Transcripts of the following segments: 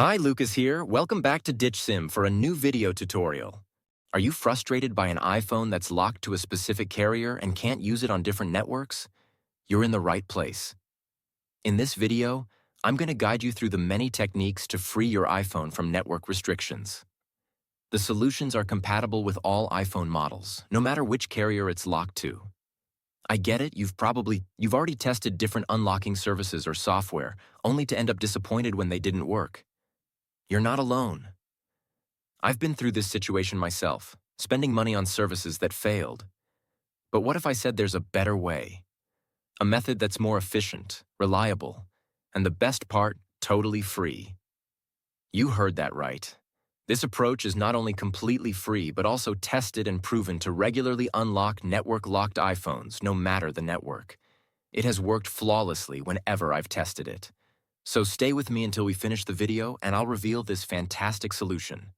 Hi, Lucas here. Welcome back to Ditch Sim for a new video tutorial. Are you frustrated by an iPhone that's locked to a specific carrier and can't use it on different networks? You're in the right place. In this video, I'm going to guide you through the many techniques to free your iPhone from network restrictions. The solutions are compatible with all iPhone models, no matter which carrier it's locked to. I get it, you've already tested different unlocking services or software, only to end up disappointed when they didn't work. You're not alone. I've been through this situation myself, spending money on services that failed. But what if I said there's a better way? A method that's more efficient, reliable, and the best part, totally free. You heard that right. This approach is not only completely free, but also tested and proven to regularly unlock network-locked iPhones, no matter the network. It has worked flawlessly whenever I've tested it. So stay with me until we finish the video and I'll reveal this fantastic solution.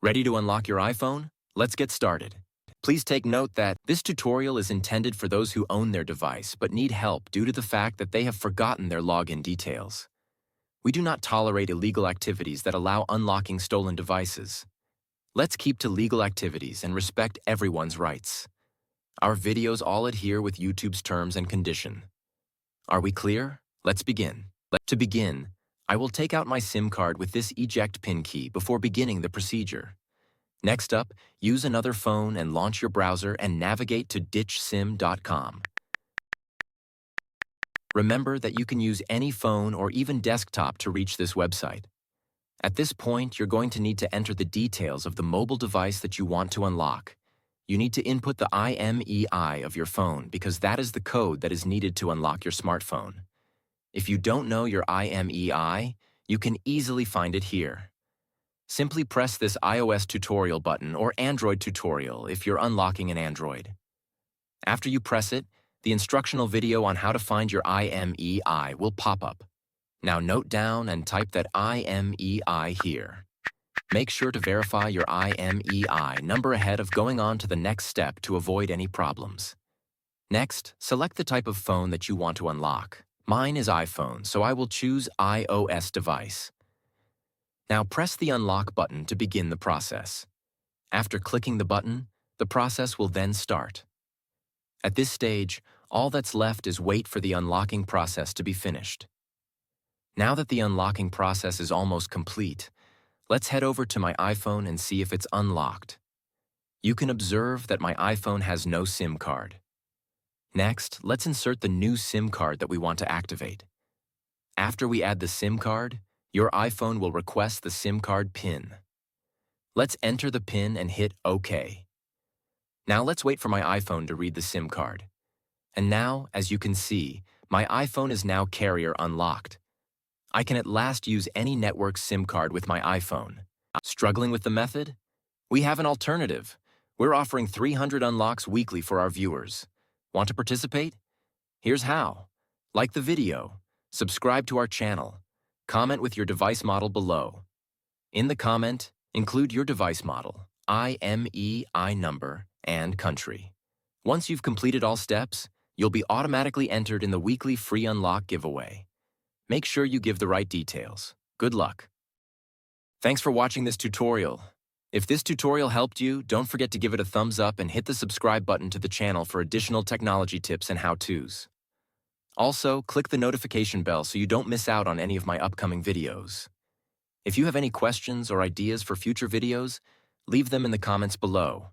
Ready to unlock your iPhone? Let's get started. Please take note that this tutorial is intended for those who own their device but need help due to the fact that they have forgotten their login details. We do not tolerate illegal activities that allow unlocking stolen devices. Let's keep to legal activities and respect everyone's rights. Our videos all adhere with YouTube's terms and conditions. Are we clear? Let's begin. To begin, I will take out my SIM card with this eject pin key before beginning the procedure. Next up, use another phone and launch your browser and navigate to ditchsim.com. Remember that you can use any phone or even desktop to reach this website. At this point, you're going to need to enter the details of the mobile device that you want to unlock. You need to input the IMEI of your phone because that is the code that is needed to unlock your smartphone. If you don't know your IMEI, you can easily find it here. Simply press this iOS tutorial button or Android tutorial if you're unlocking an Android. After you press it, the instructional video on how to find your IMEI will pop up. Now note down and type that IMEI here. Make sure to verify your IMEI number ahead of going on to the next step to avoid any problems. Next, select the type of phone that you want to unlock. Mine is iPhone, so I will choose iOS device. Now press the unlock button to begin the process. After clicking the button, the process will then start. At this stage, all that's left is wait for the unlocking process to be finished. Now that the unlocking process is almost complete, let's head over to my iPhone and see if it's unlocked. You can observe that my iPhone has no SIM card. Next, let's insert the new SIM card that we want to activate. After we add the SIM card, your iPhone will request the SIM card PIN. Let's enter the PIN and hit OK. Now let's wait for my iPhone to read the SIM card. And now, as you can see, my iPhone is now carrier unlocked. I can at last use any network SIM card with my iPhone. Struggling with the method? We have an alternative. We're offering 300 unlocks weekly for our viewers. Want to participate? Here's how. Like the video, subscribe to our channel, comment with your device model below. In the comment, include your device model, IMEI number, and country. Once you've completed all steps, you'll be automatically entered in the weekly free unlock giveaway. Make sure you give the right details. Good luck. Thanks for watching this tutorial. If this tutorial helped you, don't forget to give it a thumbs up and hit the subscribe button to the channel for additional technology tips and how-tos. Also, click the notification bell so you don't miss out on any of my upcoming videos. If you have any questions or ideas for future videos, leave them in the comments below.